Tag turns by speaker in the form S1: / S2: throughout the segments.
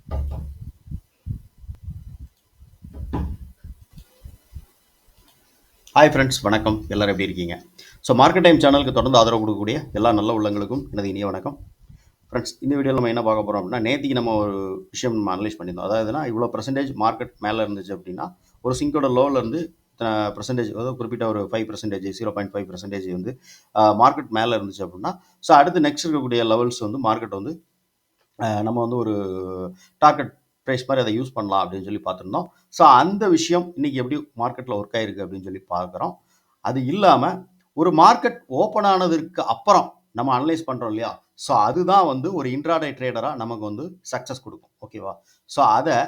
S1: Hi friends, வணக்கம். எல்லாரும் எப்படி இருக்கீங்க? ஸோ மார்க்கெட் டைம் சேனலுக்கு தொடர்ந்து ஆதரவு கொடுக்கக்கூடிய எல்லா நல்ல உள்ளங்களுக்கும் எனது இனிய வணக்கம். ஃப்ரெண்ட்ஸ், இந்த வீடியோவில் நம்ம என்ன பார்க்க போகிறோம் அப்படின்னா, நேற்றுக்கு நம்ம ஒரு விஷயம் நம்ம அனலைஸ் பண்ணியிருந்தோம். அதாவதுனா இவ்வளோ பர்சன்டேஜ் மார்க்கெட் மேலே இருந்துச்சு அப்படின்னா, ஒரு சிங்கோட லோவில் இருந்து பர்சன்டேஜ், அதாவது குறிப்பிட்ட ஒரு 5%, 0.5% வந்து மார்க்கெட் மேலே இருந்துச்சு அப்படின்னா, ஸோ அடுத்து நெக்ஸ்ட் இருக்கக்கூடிய லெவல்ஸ் வந்து மார்க்கெட் வந்து நம்ம வந்து ஒரு டார்கெட் ப்ரைஸ் மாதிரி அதை யூஸ் பண்ணலாம் அப்படின்னு சொல்லி பார்த்துருந்தோம். ஸோ அந்த விஷயம் இன்னைக்கு எப்படி மார்க்கெட்டில் ஒர்க் ஆயிருக்கு அப்படின்னு சொல்லி பார்க்குறோம். அது இல்லாமல் ஒரு மார்க்கெட் ஓப்பன் ஆனதுக்கு அப்புறம் நம்ம அனலைஸ் பண்ணுறோம் இல்லையா? ஸோ அதுதான் வந்து ஒரு இன்ட்ராடே ட்ரேடராக நமக்கு வந்து சக்ஸஸ் கொடுக்கும். ஓகேவா? ஸோ அதை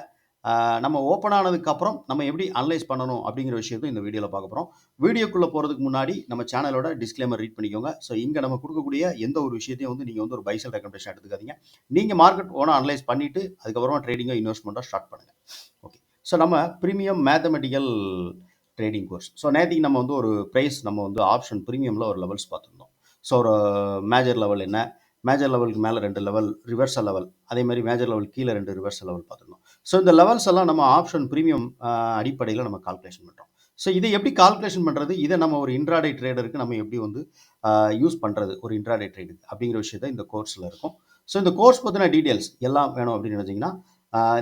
S1: நம்ம ஓப்பன் ஆனதுக்கப்புறம் நம்ம எப்படி அனலைஸ் பண்ணணும் அப்படிங்கிற விஷயத்தை இந்த வீடியோவில் பார்க்க போகிறோம். வீடியோக்குள்ளே போகிறதுக்கு முன்னாடி நம்ம சேனலோட டிஸ்க்ளைமர் ரீட் பண்ணிக்கோங்க. ஸோ இங்கே நம்ம கொடுக்கக்கூடிய எந்த ஒரு விஷயத்தையும் வந்து நீங்கள் வந்து ஒரு பைசல் ரெக்கமெண்டேஷன் எடுத்துக்காதீங்க. நீங்கள் மார்க்கெட் ஓனாக அனலைஸ் பண்ணிவிட்டு அதுக்கப்புறமா ட்ரேடிங்கோ இன்வெஸ்ட்மெண்ட்டோ ஸ்டார்ட் பண்ணுங்கள். ஓகே. ஸோ நம்ம premium mathematical trading course. So நேற்றுக்கு நம்ம வந்து ஒரு ப்ரைஸ் நம்ம வந்து ஆப்ஷன் ப்ரீமியமில் ஒரு லெவல்ஸ் பார்த்துருந்தோம். ஸோ ஒரு மேஜர் லெவல் என்ன, மேஜர் லெவலுக்கு மேலே 2 லெவல், ரிவர்சல் லெவல், அதே மாதிரி மேஜர் லெவல் கீழே 2 ரிவர்சல் லெவல் பார்த்துருந்தோம். ஸோ இந்த லெவல்ஸ் எல்லாம் நம்ம ஆப்ஷன் ப்ரீமியம் அடிப்படையில் நம்ம கால்குலேஷன் பண்ணுறோம். ஸோ இதை எப்படி கால்குலேஷன் பண்ணுறது, இதை நம்ம ஒரு இன்ட்ராடே ட்ரேடருக்கு நம்ம எப்படி வந்து யூஸ் பண்ணுறது ஒரு இன்ட்ராடே ட்ரேடுக்கு அப்படிங்கிற விஷயத்த இந்த கோர்ஸில் இருக்கும். ஸோ இந்த கோர்ஸ் பற்றின டீட்டெயில்ஸ் எல்லாம் வேணும் அப்படின்னு நினச்சிங்கன்னா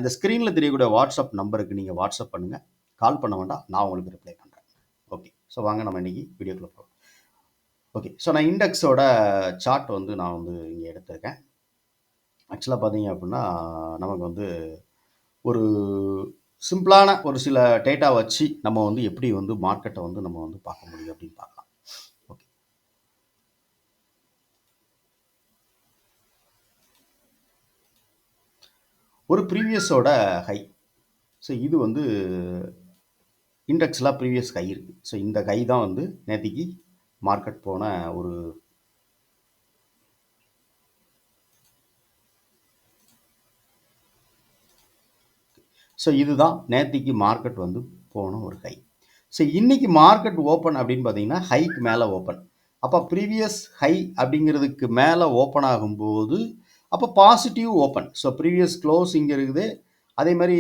S1: இந்த ஸ்க்ரீனில் தெரியக்கூடிய வாட்ஸ்அப் நம்பருக்கு நீங்கள் வாட்ஸ்அப் பண்ணுங்கள். கால் பண்ண வேண்டாம், நான் உங்களுக்கு ரிப்ளை பண்ணுறேன். ஓகே. ஸோ வாங்க நம்ம இன்றைக்கி வீடியோக்குள்ளே போகிறோம். ஓகே. ஸோ நான் இண்டெக்ஸோட சார்ட் வந்து நான் வந்து இங்கே எடுத்திருக்கேன். ஆக்சுவலாக பார்த்தீங்க அப்படின்னா நமக்கு வந்து ஒரு சிம்பிளான ஒரு சில டேட்டா வச்சு நம்ம வந்து எப்படி வந்து மார்க்கெட்டை வந்து நம்ம வந்து பார்க்க முடியும் அப்படின்னு பார்க்கலாம். ஓகே. ஒரு ப்ரீவியஸோட ஹை. ஸோ இது வந்து இண்டெக்ஸில் ப்ரீவியஸ் ஹை இருக்குது. ஸோ இந்த ஹை தான் வந்து நேற்றுக்கு மார்க்கெட் போன ஒரு ஸோ இதுதான் நேற்றுக்கு மார்க்கெட் வந்து போன ஒரு ஹை. ஸோ இன்றைக்கி மார்க்கெட் ஓப்பன் அப்படின்னு பார்த்தீங்கன்னா ஹைக்கு மேலே ஓப்பன். அப்போ ப்ரீவியஸ் ஹை அப்படிங்கிறதுக்கு மேலே ஓப்பன் ஆகும்போது அப்போ positive open. So previous close இங்கே இருக்குது, அதே மாதிரி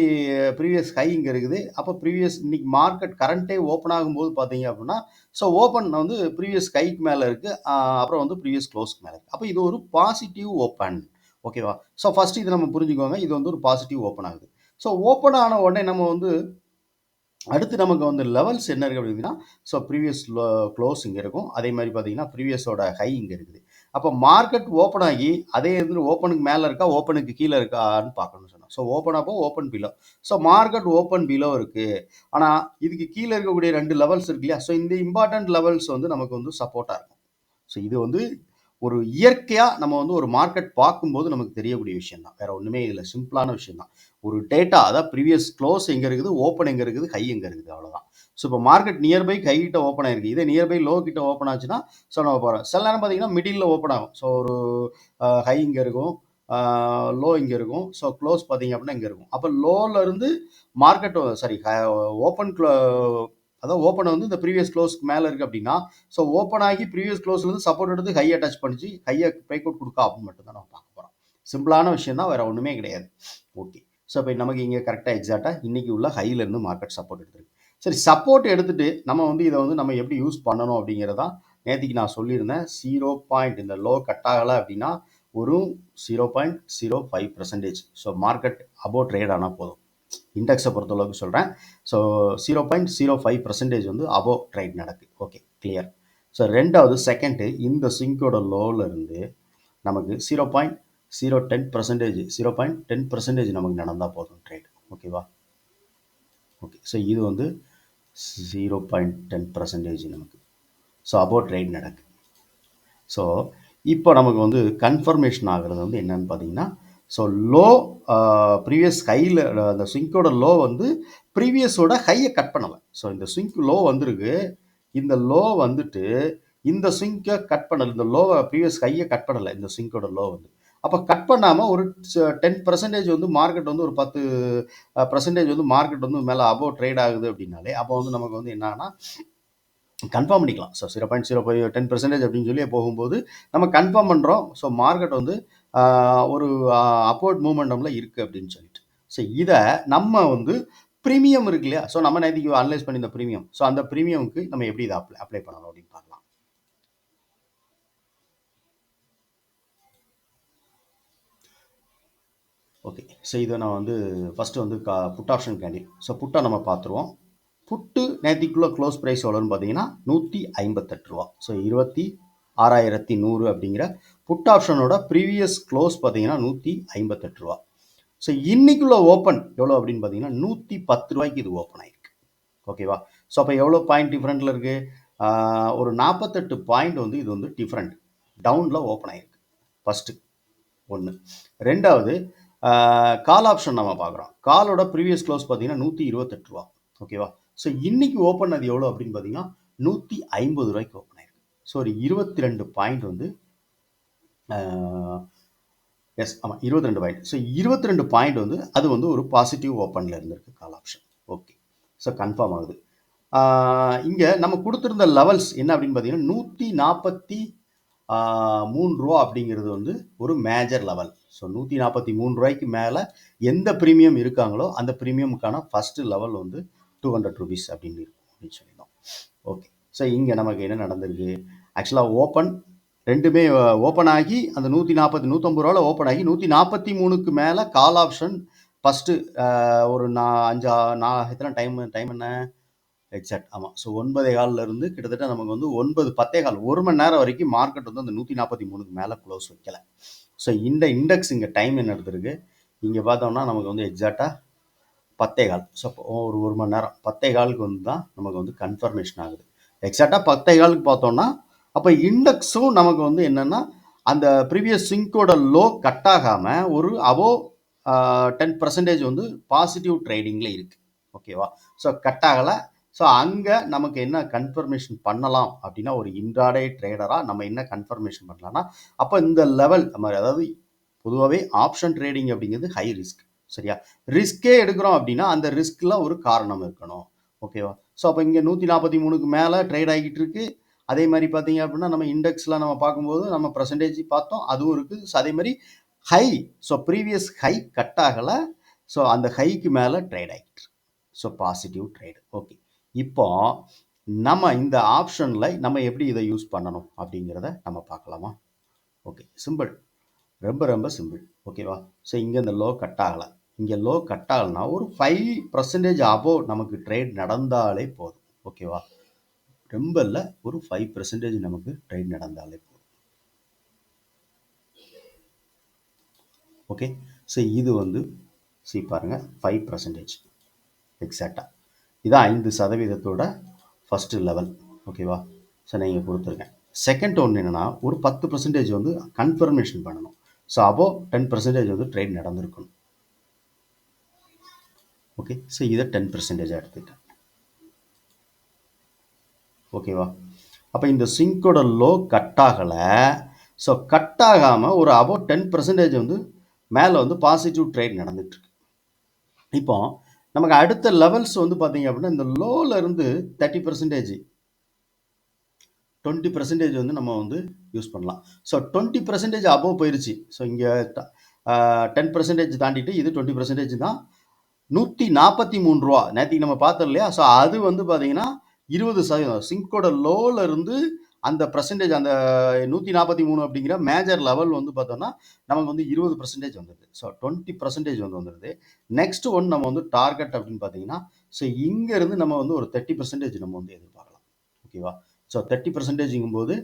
S1: ப்ரீவியஸ் ஹை இங்கே இருக்குது. அப்போ ப்ரீவியஸ் இன்னைக்கு மார்க்கெட் கரண்ட்டே ஓப்பன் ஆகும்போது பார்த்தீங்க அப்படின்னா ஸோ ஓப்பன் வந்து ப்ரீவியஸ் ஹைக்கு மேலே இருக்குது, அப்புறம் வந்து ப்ரீவியஸ் க்ளோஸ்க்கு மேலே இருக்குது. அப்போ இது ஒரு பாசிட்டிவ் ஓப்பன். ஓகேவா? ஸோ ஃபஸ்ட்டு இது நம்ம புரிஞ்சுக்கோங்க, இது வந்து ஒரு பாசிட்டிவ் ஓப்பன் ஆகுது. ஸோ ஓப்பன் ஆன உடனே நம்ம வந்து அடுத்து நமக்கு வந்து லெவல்ஸ் என்ன இருக்குது அப்படின்னா, ஸோ ப்ரீவியஸ் க்ளோஸ் இங்கே இருக்கும், அதே மாதிரி பார்த்தீங்கன்னா ப்ரீவியஸோட ஹை இங்கே இருக்குது. அப்போ மார்க்கெட் ஓப்பன் ஆகி அதே வந்து ஓப்பனுக்கு மேலே இருக்கா ஓப்பனுக்கு கீழே இருக்கான்னு பார்க்கணும்னு சொன்னோம். ஸோ ஓப்பன் அப்போ open below. So market open below இருக்குது, ஆனால் இதுக்கு கீழே இருக்கக்கூடிய 2 லெவல்ஸ் இருக்கு இல்லையா? ஸோ இந்த இம்பார்ட்டன்ட் லெவல்ஸ் வந்து நமக்கு வந்து சப்போர்ட்டாக இருக்கும். ஸோ இது வந்து ஒரு இயற்கையாக நம்ம வந்து ஒரு மார்க்கெட் பார்க்கும்போது நமக்கு தெரியக்கூடிய விஷயம் தான், வேற ஒன்றுமே இதில் சிம்பிளான விஷயம் தான். ஒரு டேட்டா, அதாவது ப்ரீவியஸ் க்ளோஸ் எங்கே இருக்குது, ஓப்பன் எங்கே இருக்குது, ஹை எங்கே இருக்குது, அவ்வளோதான். ஸோ இப்போ மார்க்கெட் நியர்பை ஹை கிட்ட ஓப்பன் ஆயிருக்கு, இதே நியர்பை லோ கிட்ட ஓப்பன் ஆச்சுன்னா ஸோ நம்ம போகிறோம். சில நேரம் பார்த்தீங்கன்னா மிடில் ஓப்பன் ஆகும். ஸோ ஒரு ஹை இங்கே இருக்கும், லோ இங்கே இருக்கும், ஸோ க்ளோஸ் பார்த்தீங்க அப்படின்னா இங்கே இருக்கும். அப்போ லோலேருந்து மார்க்கெட் சாரி ஓப்பன் அதாவது ஓப்பன் வந்து இந்த ப்ரீவியஸ் க்ளோஸ்க்கு மேலே இருக்குது அப்படின்னா ஸோ ஓப்பன் ஆகி ப்ரீவியஸ் க்ளோஸ்லேருந்து சப்போர்ட் எடுத்து ஹையை டச் பண்ணிச்சு, ஹையை பிரேக் அவுட் கொடுக்கா அப்படின்னு மட்டும் தான் நம்ம பார்க்க போகிறோம். சிம்பிளான விஷயம் தான், வேறு ஒன்றுமே கிடையாது. ஓகே. ஸோ இப்போ நமக்கு இங்கே கரெக்டாக எக்ஸாக்டாக இன்றைக்கி உள்ள ஹையிலேருந்து மார்க்கெட் சப்போர்ட் எடுத்துருக்கு. சரி, சப்போர்ட் எடுத்துகிட்டு நம்ம வந்து இதை வந்து நம்ம எப்படி யூஸ் பண்ணணும் அப்படிங்கிறதான் நேற்றுக்கு நான் சொல்லியிருந்தேன். 0. இந்த லோ கட் ஆகலை அப்படின்னா ஒரு 0.05%. ஸோ மார்க்கெட் அபோவ் ட்ரேட் ஆனால் போதும், இண்டெக்ஸை பொறுத்தளவுக்கு சொல்கிறேன். ஸோ 0.05% வந்து அபோவ் ட்ரேட் நடக்குது. Okay, clear. ஸோ ரெண்டாவது செகண்டு, இந்த சிங்கோட லோவில் இருந்து நமக்கு 0.10% நமக்கு நடந்தால் போதும் ட்ரேட். ஓகேவா? ஓகே. ஸோ இது வந்து 0.10% நமக்கு ஸோ அபோவ் ட்ரேட் நடக்குது. ஸோ இப்போ நமக்கு வந்து கன்ஃபர்மேஷன் ஆகிறது வந்து என்னன்னு பார்த்தீங்கன்னா, ஸோ லோ ப்ரீவியஸ் ஹையில் அந்த ஸ்விங்கோட லோ வந்து ப்ரீவியஸோட ஹையை கட் பண்ணலை. ஸோ இந்த ஸ்விங்க் லோ வந்திருக்கு, இந்த லோ வந்துட்டு இந்த ஸ்விங்கை கட் பண்ணலை, இந்த லோவை ப்ரீவியஸ் ஹையை கட் பண்ணலை இந்த ஸ்விங்கோட லோ வந்து. அப்போ கட் பண்ணாமல் ஒரு 10% வந்து மார்க்கெட் வந்து ஒரு 10% வந்து மார்க்கெட் வந்து மேலே அபோவ் ட்ரேட் ஆகுது அப்படின்னாலே அப்போ வந்து நமக்கு வந்து என்னன்னா கன்ஃபார்ம் பண்ணிக்கலாம். ஸோ 0.05 10% அப்படின்னு சொல்லி போகும்போது நம்ம கன்ஃபார்ம் பண்ணுறோம். ஸோ மார்க்கெட் வந்து ஒரு அப்வர்ட் மூமெண்டமில் இருக்குது அப்படின்னு சொல்லிட்டு. ஸோ இதை நம்ம வந்து ப்ரீமியம் இருக்கு இல்லையா, ஸோ நம்ம நேற்றுக்கு அனலைஸ் பண்ணி இந்த ப்ரீமியம், ஸோ அந்த ப்ரீமியமுக்கு நம்ம எப்படி இதை அப்ளை பண்ணணும் அப்படின்னு பார்க்கலாம். ஓகே, ஸோ இதை நான் வந்து ஃபஸ்ட்டு வந்து புட் ஆப்ஷன் கேண்டில், ஸோ புட்டை நம்ம பார்த்துருவோம். புட்டு நேற்றுக்குள்ளே க்ளோஸ் ப்ரைஸ் எவ்வளோன்னு பார்த்தீங்கன்னா 158 ரூபா. ஸோ 26,100 அப்படிங்கிற புட் ஆப்ஷனோட ப்ரீவியஸ் க்ளோஸ் பார்த்தீங்கன்னா 158 ரூபா. ஸோ இன்னைக்குள்ள ஓப்பன் எவ்வளோ அப்படின்னு பார்த்தீங்கன்னா 110 ரூபாய்க்கு இது ஓப்பன் ஆயிருக்கு. ஓகேவா? ஸோ அப்போ எவ்வளோ பாயிண்ட் டிஃப்ரெண்ட்டில் இருக்குது? ஒரு 48 பாயிண்ட் வந்து இது வந்து டிஃப்ரெண்ட் டவுனில் ஓப்பன் ஆயிருக்கு. ஃபஸ்ட்டு ஒன்று. ரெண்டாவது கால் ஆப்ஷன் நம்ம பார்க்குறோம். காலோட ப்ரீவியஸ் க்ளோஸ் பார்த்தீங்கன்னா 128 ரூபா. ஓகேவா? ஸோ இன்னைக்கு ஓப்பன் அது எவ்வளோ அப்படின்னு பார்த்தீங்கன்னா 150 ரூபாய்க்கு ஓப்பன் ஆயிருக்கு. ஸோ ஒரு 22 பாயிண்ட் வந்து எஸ் ஆமாம் 22 பாயிண்ட். ஸோ 22 பாயிண்ட் வந்து அது வந்து ஒரு பாசிட்டிவ் ஓப்பனில் இருந்திருக்கு call option. Okay, so confirm ஆகுது. இங்கே நம்ம கொடுத்துருந்த லெவல்ஸ் என்ன அப்படின்னு பார்த்தீங்கன்னா 143 ரூபா அப்படிங்கிறது வந்து ஒரு மேஜர் லெவல். ஸோ 143 ரூபாய்க்கு மேலே எந்த ப்ரீமியம் இருக்காங்களோ அந்த ப்ரீமியமுக்கான ஃபஸ்ட்டு லெவல் வந்து 200 rupees அப்படின்னு இருக்கும் அப்படின்னு சொல்லியிருந்தோம். ஓகே, ஸோ இங்கே நமக்கு என்ன நடந்திருக்கு? ஆக்சுவலாக ஓப்பன் ரெண்டுமே ஓப்பன் ஆகி அந்த 150 ரூபாவில் ஓப்பன் ஆகி 143க்கு மேலே கால் ஆப்ஷன் ஃபஸ்ட்டு ஒரு எத்தனை டைம் என்ன எக்ஸாக்ட் ஆமாம். ஸோ 9:15 கிட்டத்தட்ட நமக்கு வந்து 9:10 1 மணி நேரம் வரைக்கும் மார்க்கெட் வந்து அந்த 143க்கு மேலே க்ளோஸ் வைக்கலை. ஸோ இந்த இண்டெக்ஸ் இங்கே டைம் என்ன எடுத்திருக்கு? இங்கே பார்த்தோம்னா நமக்கு வந்து எக்ஸாக்டாக 10:15. ஸோ ஒரு மணி நேரம் 10:15 வந்து தான் நமக்கு வந்து கன்ஃபர்மேஷன் ஆகுது. எக்ஸாக்டாக 10:15 பார்த்தோம்னா அப்போ இண்டெக்ஸும் நமக்கு வந்து என்னென்னா அந்த ப்ரீவியஸ் சிங்கோட லோ கட் ஆகாமல் ஒரு அபோவ் 10% வந்து பாசிட்டிவ் ட்ரேடிங்கில் இருக்குது. ஓகேவா? ஸோ கட் ஆகலை. ஸோ அங்கே நமக்கு என்ன கன்ஃபர்மேஷன் பண்ணலாம் அப்படின்னா ஒரு இன்ட்ராடே ட்ரேடராக நம்ம என்ன கன்ஃபர்மேஷன் பண்ணலாம்னா அப்போ இந்த லெவல் மாதிரி, அதாவது பொதுவாகவே ஆப்ஷன் ட்ரேடிங் அப்படிங்கிறது ஹை ரிஸ்க். சரியா? ரிஸ்கே எடுக்கிறோம் அப்படின்னா அந்த ரிஸ்கில் ஒரு காரணம் இருக்கணும். ஓகேவா? ஸோ அப்போ இங்கே 143க்கு மேலே ட்ரேட் ஆகிட்டு இருக்கு. அதே மாதிரி பார்த்தீங்க அப்படின்னா நம்ம இண்டெக்ஸில் நம்ம பார்க்கும்போது நம்ம பர்சன்டேஜ் பார்த்தோம், அதுவும் இருக்குது. ஸோ அதே மாதிரி high, so previous high cut ஆகலை. ஸோ அந்த ஹைக்கு மேலே ட்ரேட் ஆகிட்டு, ஸோ பாசிட்டிவ் ட்ரேடு. ஓகே, இப்போ நம்ம இந்த ஆப்ஷனில் நம்ம எப்படி இதை யூஸ் பண்ணணும் அப்படிங்கிறத நம்ம பார்க்கலாமா? ஓகே, சிம்பிள், ரொம்ப ரொம்ப சிம்பிள். ஓகேவா? ஸோ இங்கே இந்த லோ கட் ஆகலை. இங்கே லோ கட் ஆகலைன்னா ஒரு 5% அபோவ் நமக்கு ட்ரேட் நடந்தாலே போதும். ஓகேவா? ரொம்ப இல்லை, ஒரு 5% நமக்கு ட்ரேட் நடந்தாலே போதும். ஓகே, ஸோ இது வந்து பாருங்கள் 5% எக்ஸாக்டாக இதான் 5% ஃபஸ்ட்டு லெவல். ஓகேவா? ஸோ நீங்கள் கொடுத்துருக்கேன். செகண்ட் ஒன்று என்னென்னா ஒரு 10% வந்து கன்ஃபர்மேஷன் பண்ணணும். ஸோ அபோவ் 10% வந்து ட்ரேட் நடந்திருக்கணும். ஓகே, ஸோ இதை 10% எடுத்துக்கிட்டேன். ஓகேவா? அப்போ இந்த சிங்கோட லோ கட் ஆகலை. ஸோ கட் ஆகாமல் ஒரு அபோவ் 10% வந்து மேலே வந்து பாசிட்டிவ் ட்ரேட் நடந்துகிட்ருக்கு. இப்போ நமக்கு அடுத்த லெவல்ஸ் வந்து பார்த்தீங்க அப்படின்னா இந்த லோவில் இருந்து 30%, 20% வந்து நம்ம வந்து யூஸ் பண்ணலாம். ஸோ 20% அபோவ் போயிருச்சு. ஸோ இங்கே 10% தாண்டிட்டு இது 20% தான். 143 ரூபா நேற்றுக்கு நம்ம பார்த்தோம் இல்லையா? ஸோ அது வந்து பார்த்தீங்கன்னா 20%. சிங்கோட லோவில் இருந்து அந்த பர்சன்டேஜ் அந்த 143 அப்படிங்கிற மேஜர் லெவல் வந்து பார்த்தோம்னா நமக்கு வந்து 20% வந்துடுது. ஸோ 20% வந்து வந்துடுது. நெக்ஸ்ட் ஒன் நம்ம வந்து டார்கெட் அப்படின்னு பார்த்தீங்கன்னா ஸோ இங்கேருந்து நம்ம வந்து ஒரு 30% நம்ம வந்து எதிர்பார்க்கலாம். ஓகேவா? ஸோ 30%ங்கும் போது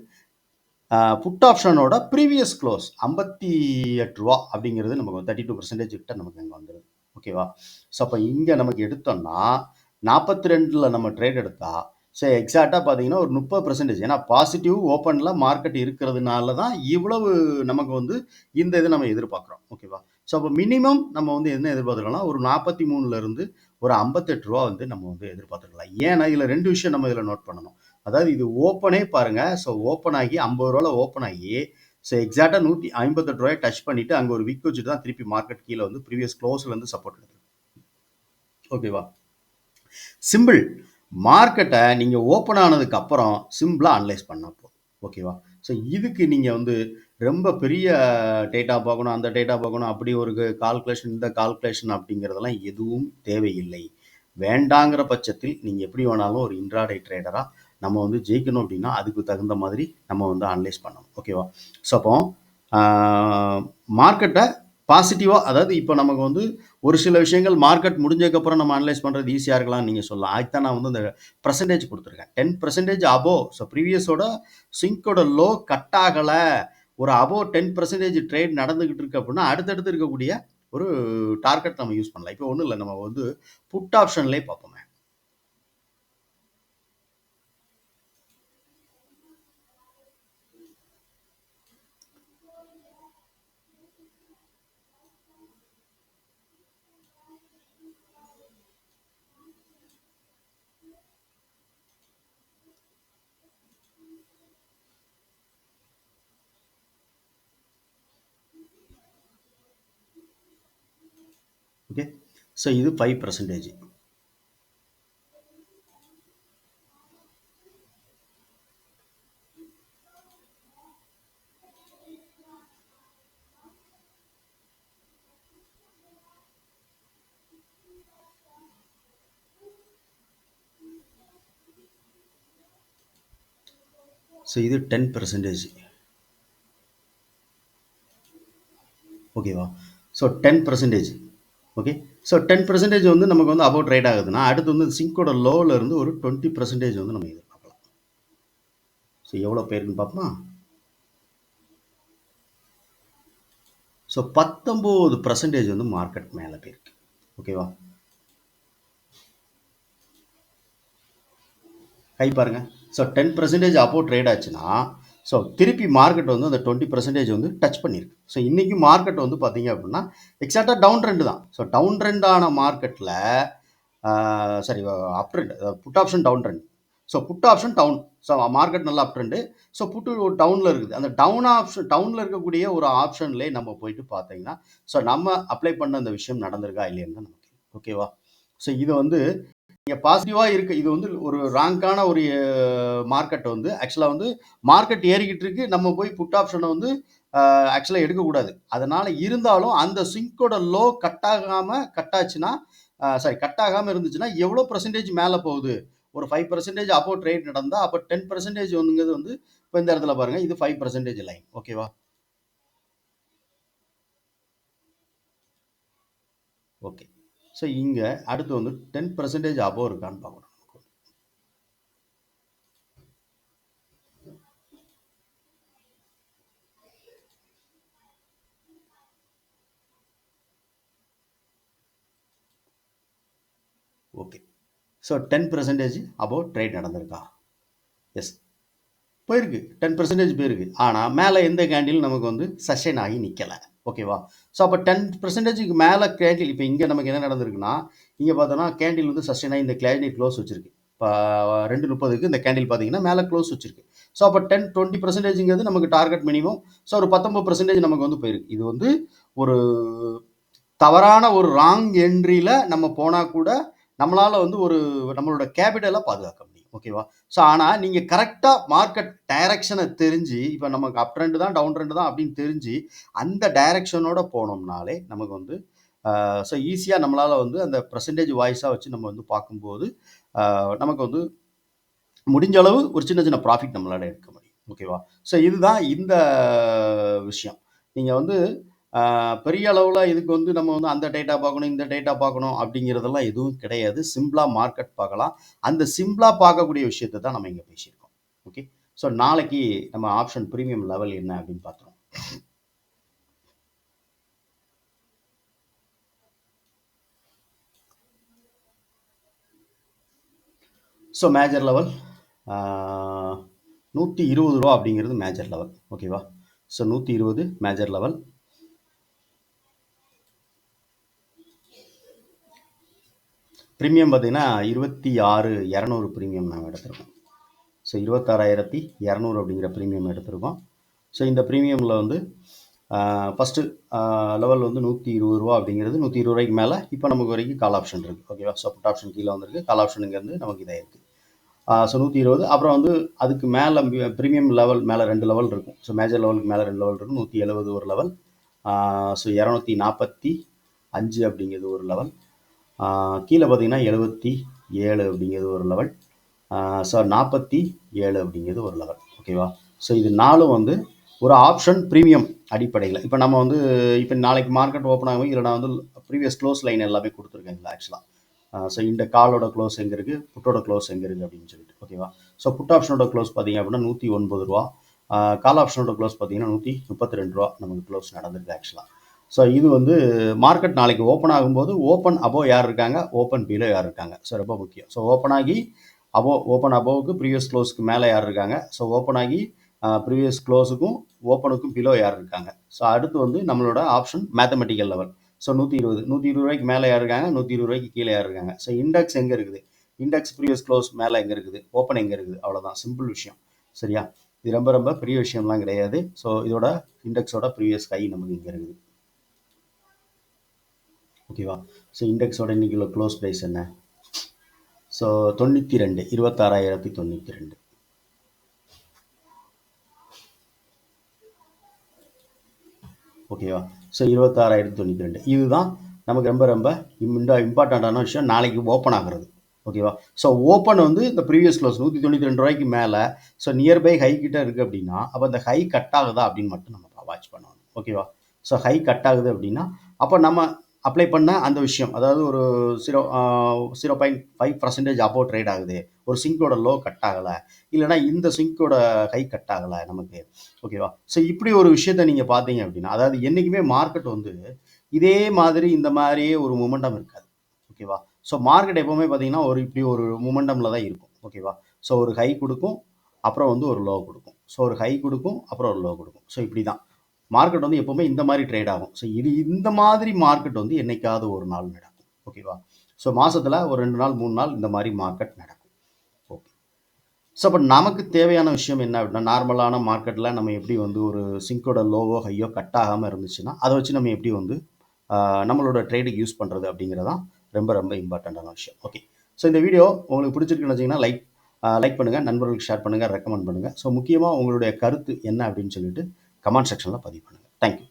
S1: புட் ஆப்ஷனோட ப்ரீவியஸ் க்ளோஸ் 58 ரூபா அப்படிங்கிறது நமக்கு 32% கிட்ட நமக்கு அங்கே வந்துடுது. ஓகேவா? ஸோ அப்போ இங்கே நமக்கு எடுத்தோம்னா 42ல் நம்ம ட்ரேட் எடுத்தால் ஸோ எக்ஸாக்டாக பார்த்தீங்கன்னா ஒரு 30%. ஏன்னா பாசிட்டிவ் ஓப்பனில் மார்க்கெட் இருக்கிறதுனால தான் இவ்வளவு நமக்கு வந்து இந்த இது நம்ம எதிர்பார்க்குறோம். ஓகேவா? ஸோ அப்போ மினிமம் நம்ம வந்து என்ன எதிர்பார்த்துக்கலாம்? ஒரு 43லேருந்து ஒரு 58 ரூபா வந்து நம்ம வந்து எதிர்பார்த்துக்கலாம். ஏன்னா இதில் 2 விஷயம் நம்ம இதில் நோட் பண்ணணும். அதாவது இது ஓப்பனே பாருங்கள். ஸோ ஓப்பன் ஆகி 50 ரூபாவில் ஓப்பன் ஆகி ஸோ எக்ஸாக்டாக 158 ரூபாயை டச் பண்ணிவிட்டு அங்கே ஒரு விக் வச்சுட்டு தான் திருப்பி மார்க்கெட் கீழே வந்து ப்ரீவியஸ் க்ளோஸ்லேருந்து சப்போர்ட் எடுத்து. ஓகேவா? சிம்பிள். மார்க்கெட்டை நீங்கள் ஓப்பன் ஆனதுக்கு அப்புறம் சிம்பிளாக அனலைஸ் பண்ணால் போதும். ஓகேவா? ஸோ இதுக்கு நீங்கள் வந்து ரொம்ப பெரிய டேட்டா பார்க்கணும், அந்த டேட்டா பார்க்கணும், அப்படி ஒரு கால்குலேஷன், இந்த கால்குலேஷன் அப்படிங்கிறதெல்லாம் எதுவும் தேவையில்லை. வேண்டாங்கிற பட்சத்தில் நீங்கள் எப்படி வேணாலும் ஒரு இன்ட்ராடே ட்ரேடராக நம்ம வந்து ஜெயிக்கணும் அப்படின்னா அதுக்கு தகுந்த மாதிரி நம்ம வந்து அனலைஸ் பண்ணணும். ஓகேவா? ஸோ அப்போ மார்க்கெட்டை பாசிட்டிவாக, அதாவது இப்போ நமக்கு வந்து ஒரு சில விஷயங்கள் மார்க்கெட் முடிஞ்சதுக்கப்புறம் நம்ம அனலைஸ் பண்ணுறது ஈஸியாக இருக்கலாம்னு நீங்கள் சொல்லலாம். அதுதான் நான் வந்து அந்த பர்சன்டேஜ் கொடுத்துருக்கேன். 10% அபோவ். ஸோ ப்ரீவியஸோட ஸ்விங்கோட லோ கட் ஆகலை, ஒரு அபோவ் 10% ட்ரேட் நடந்துக்கிட்டு இருக்கு அப்படின்னா அடுத்தடுத்து இருக்கக்கூடிய ஒரு டார்கெட் நம்ம யூஸ் பண்ணலாம். இப்போ ஒன்றும் இல்லை, நம்ம வந்து புட் ஆப்ஷன்லேயே பார்ப்போமே. ஓகே, ஸோ இது 5%. ஸோ இது 10%. ஓகேவா? ஸோ 10%. ஓகே, ஸோ 10% வந்து நமக்கு வந்து அபவுட் ட்ரேட் ஆகுதுன்னா அடுத்து வந்து சிங்கோட லோவில் இருந்து ஒரு 20% வந்து நம்ம எதிர்பார்க்கலாம். ஸோ எவ்வளோ பேருக்குன்னு பார்ப்போமா? ஸோ 19% வந்து மார்க்கெட் மேலே போயிருக்கு. ஓகேவா? கை பாருங்க. ஸோ 10% அப்போ ட்ரேட் ஆச்சுன்னா ஸோ திருப்பி மார்க்கெட் வந்து அந்த 20% வந்து டச் பண்ணியிருக்கு. ஸோ இன்றைக்கி மார்க்கெட் வந்து பார்த்தீங்க அப்படின்னா எக்ஸாக்டாக டவுன் ட்ரெண்டு தான். ஸோ டவுன் ட்ரெண்டான மார்க்கெட்டில் சரி up trend, put option down trend. So put option down. So market நல்லா அப் ட்ரெண்டு. ஸோ புட்டு ஒரு டவுனில் இருக்குது. அந்த டவுனில் இருக்கக்கூடிய ஒரு ஆப்ஷன்லேயே நம்ம போயிட்டு பார்த்தீங்கன்னா ஸோ நம்ம அப்ளை பண்ண அந்த விஷயம் நடந்திருக்கா இல்லையான்னு தான் நமக்கு. ஓகேவா? ஸோ இது வந்து நீங்கள் பாசிட்டிவாக இருக்குது. இது வந்து ஒரு ராங்கான ஒரு மார்க்கெட் வந்து ஆக்சுவலாக வந்து மார்க்கெட் ஏறிக்கிட்டு இருக்கு, நம்ம போய் புட் ஆப்ஷனை வந்து ஆக்சுவலாக எடுக்கக்கூடாது. அதனால் இருந்தாலும் அந்த ஸ்விங்கோட லோ கட் ஆகாமல் இருந்துச்சுன்னா எவ்வளோ பர்சன்டேஜ் மேலே போகுது? ஒரு 5% அப்போ ட்ரேட் நடந்தால் அப்போ 10% வந்துங்கிறது வந்து இப்போ இந்த இடத்துல பாருங்கள், இது 5% லைன். ஓகேவா? ஓகே, ஸோ இங்கே அடுத்து வந்து 10% அபோவ் இருக்கான்னு பார்க்கணும். ஓகே, ஸோ 10% அபோவ் ட்ரேட் நடந்திருக்கா? எஸ், போயிருக்கு. 10% போயிருக்கு. ஆனால் மேலே எந்த கேண்டிலும் நமக்கு வந்து சஸ்டெயின் ஆகி நிற்கலை. ஓகேவா? ஸோ அப்போ 10%க்கு மேலே கேண்டில் இப்போ இங்கே நமக்கு என்ன நடந்திருக்குன்னா இங்கே பார்த்தோன்னா கேண்டில் வந்து சஸ்டெயின் ஆகி இந்த கேண்டில் க்ளோஸ் வச்சிருக்கு. இப்போ 2:30க்கு இந்த கேண்டில் பார்த்தீங்கன்னா மேலே க்ளோஸ் வச்சிருக்கு. ஸோ அப்போ 20%ங்கிறது நமக்கு டார்கெட் மினிமம். ஸோ ஒரு 19% நமக்கு வந்து போயிருக்கு. இது வந்து ஒரு தவறான ஒரு ராங் என்ட்ரியில் நம்ம போனால் கூட நம்மளால் வந்து ஒரு நம்மளோட கேபிட்டலை பாதுகாக்க முடியும். ஓகேவா? ஸோ ஆனால் நீங்கள் கரெக்டாக மார்க்கெட் டைரக்ஷனை தெரிஞ்சு இப்போ நமக்கு அப் ட்ரெண்டு தான் டவுன் ட்ரெண்டு தான் அப்படின்னு தெரிஞ்சு அந்த டைரக்ஷனோட போனோம்னாலே நமக்கு வந்து ஸோ ஈஸியாக நம்மளால் வந்து அந்த பர்சன்டேஜ் வாய்ஸாக வச்சு நம்ம வந்து பார்க்கும்போது நமக்கு வந்து முடிஞ்ச அளவு ஒரு சின்ன சின்ன ப்ராஃபிட் நம்மளால் எடுக்க முடியும். ஓகேவா? ஸோ இதுதான் இந்த விஷயம். நீங்கள் வந்து பெரிய அளவில் இதுக்கு வந்து நம்ம வந்து அந்த டேட்டா பார்க்கணும், இந்த டேட்டா பார்க்கணும் அப்படிங்கிறதெல்லாம் எதுவும் கிடையாது. சிம்பிளாக மார்க்கெட் பார்க்கலாம். அந்த சிம்பிளாக பார்க்கக்கூடிய விஷயத்தை தான் நம்ம இங்கே பேசியிருக்கோம். ஓகே, ஸோ நாளைக்கு நம்ம ஆப்ஷன் ப்ரீமியம் லெவல் என்ன அப்படின்னு பார்த்துருவோம். ஸோ மேஜர் லெவல் 120 ரூபா அப்படிங்கிறது மேஜர் லெவல். ஓகேவா? So 120 major level. ப்ரீமியம் பார்த்தீங்கன்னா 26,200 ப்ரீமியம் நாங்கள் எடுத்திருக்கோம். ஸோ 26,200 அப்படிங்கிற ப்ரீமியம் எடுத்திருக்கோம். ஸோ இந்த ப்ரீமியமில் வந்து ஃபஸ்ட்டு லெவல் வந்து 120 ரூபா அப்படிங்கிறது 120 ரூபாய்க்கு மேலே இப்போ நமக்கு வரைக்கும் கால் ஆப்ஷன் இருக்குது. ஓகேவா? ஸோ புட் ஆப்ஷன் கீழே வந்திருக்கு, கால் ஆப்ஷனுங்கிறது நமக்கு இதாக இருக்குது. ஸோ 120. அப்புறம் வந்து அதுக்கு மேலே ப்ரீமியம் லெவல் மேலே 2 லெவல் இருக்கும். ஸோ மேஜர் லெவலுக்கு மேலே 2 லெவல் இருக்கும். 170 ஒரு லெவல். ஸோ 245 அப்படிங்கிறது ஒரு லெவல். கீழே பார்த்தீங்கன்னா 77 அப்படிங்கிறது ஒரு லெவல். ஸோ 47 அப்படிங்கிறது ஒரு லெவல். ஓகேவா? ஸோ இது 4ம் வந்து ஒரு ஆப்ஷன் ப்ரீமியம் அடிப்படையில். இப்போ நம்ம வந்து இப்போ நாளைக்கு மார்க்கெட் ஓப்பன் ஆகும். இதில் நான் வந்து ப்ரீவியஸ் க்ளோஸ் லைன் எல்லாமே கொடுத்துருக்கேன் இதில் ஆக்சுவலாக. ஸோ இந்த காலோட க்ளோஸ் எங்கே இருக்குது, புட்டோட க்ளோஸ் எங்கே இருக்குது அப்படின்னு சொல்லிட்டு. ஓகேவா? ஸோ புட் ஆப்ஷனோட க்ளோஸ் பார்த்தீங்க அப்படின்னா 109 ரூபா. கால் ஆப்ஷனோட க்ளோஸ் பார்த்தீங்கன்னா 132 ரூபா நமக்கு க்ளோஸ் நடந்திருக்கு ஆக்சுவலாக. ஸோ இது வந்து மார்க்கெட் நாளைக்கு ஓப்பன் ஆகும்போது ஓப்பன் அபோவ் யார் இருக்காங்க, ஓப்பன் பிலோ யார் இருக்காங்க. ஸோ ரொம்ப முக்கியம். ஸோ ஓப்பன் ஆகி ஓப்பன் அபோவுக்கு ப்ரீவியஸ் க்ளோஸ்க்கு மேலே யார் இருக்காங்க. ஸோ ஓப்பன் ஆகி ப்ரீவியஸ் க்ளோஸுக்கும் ஓப்பனுக்கும் பிலோ யார் இருக்காங்க. ஸோ அடுத்து வந்து நம்மளோட ஆப்ஷன் மேத்தமெட்டிக்கல் லெவல். ஸோ 120 ரூபாய்க்கு மேலே யார் இருக்காங்க, 120 ரூபாய்க்கு கீழே யார் இருக்காங்க. ஸோ இண்டெக்ஸ் எங்கே இருக்குது, இண்டெக்ஸ் ப்ரீவியஸ் க்ளோஸ் மேலே எங்கே இருக்குது, ஓப்பன் எங்கே இருக்குது, அவ்வளோதான். சிம்பிள் விஷயம். சரியா? இது ரொம்ப ரொம்ப பெரிய விஷயம்லாம் கிடையாது. ஸோ இதோட இண்டெக்ஸோட ப்ரீவியஸ் ஹை நமக்கு இங்கே இருக்குது. ஓகேவா? ஸோ இண்டெக்ஸோட இன்னைக்கு உள்ள க்ளோஸ் ப்ரைஸ் என்ன? ஸோ 92, 26,092. ஓகேவா? ஸோ 26,092. இதுதான் நமக்கு ரொம்ப ரொம்ப இம்பார்ட்டண்ட்டான விஷயம். நாளைக்கு ஓப்பன் ஆகிறது. ஓகேவா? ஸோ ஓப்பன் வந்து இந்த ப்ரீவியஸ் க்ளோஸ் 192 ரூபாய்க்கு மேலே, ஸோ நியர்பை ஹை கிட்ட இருக்குது அப்படின்னா, அப்போ இந்த ஹை கட் ஆகுதா அப்படின்னு மட்டும் நம்ம வாட்ச் பண்ணணும். ஓகேவா? ஸோ ஹை கட் ஆகுது அப்படின்னா, அப்போ நம்ம அப்ளை பண்ண அந்த விஷயம், அதாவது ஒரு 0.5% அபோவ் ட்ரேட் ஆகுது, ஒரு சிங்கோட லோ கட் ஆகலை, இல்லைனா இந்த சிங்கோட ஹை கட் ஆகலை நமக்கு. ஓகேவா? ஸோ இப்படி ஒரு விஷயத்த நீங்கள் பார்த்தீங்க அப்படின்னா, அதாவது என்றைக்குமே மார்க்கெட் வந்து இதே மாதிரி இந்த மாதிரியே ஒரு மொமெண்டம் இருக்காது. ஓகேவா? ஸோ மார்க்கெட் எப்போவுமே பார்த்தீங்கன்னா ஒரு இப்படி ஒரு மொமெண்டமில் தான் இருக்கும். ஓகேவா? ஸோ ஒரு ஹை கொடுக்கும், அப்புறம் வந்து ஒரு லோ கொடுக்கும். ஸோ ஒரு ஹை கொடுக்கும், அப்புறம் ஒரு லோ கொடுக்கும். ஸோ இப்படி தான் மார்க்கெட் வந்து எப்போவுமே இந்த மாதிரி ட்ரேட் ஆகும். ஸோ இந்த மாதிரி மார்க்கெட் வந்து என்னைக்காவது ஒரு நாள் நடக்கும். ஓகேவா? ஸோ மாதத்தில் ஒரு 2 நாள் 3 நாள் இந்த மாதிரி மார்க்கெட் நடக்கும். ஓகே. ஸோ அப்போ நமக்கு தேவையான விஷயம் என்ன அப்படின்னா, நார்மலான மார்க்கெட்டில் நம்ம எப்படி வந்து ஒரு சிங்கோட லோவோ ஹையோ கட் ஆகாமல் இருந்துச்சுன்னா, அதை வச்சு நம்ம எப்படி வந்து நம்மளோட ட்ரேடுக்கு யூஸ் பண்ணுறது அப்படிங்கிறதான் ரொம்ப ரொம்ப இம்பார்ட்டண்ட்டான விஷயம். ஓகே. ஸோ இந்த வீடியோ உங்களுக்கு பிடிச்சிருக்குன்னு வச்சிங்கன்னா லைக் பண்ணுங்கள், நண்பர்களுக்கு ஷேர் பண்ணுங்கள், ரெக்கமெண்ட் பண்ணுங்கள். ஸோ முக்கியமாக உங்களுடைய கருத்து என்ன அப்படின்னு சொல்லிட்டு கமெண்ட் செக்ஷனில் பதிவு பண்ணுங்கள். தேங்க்யூ.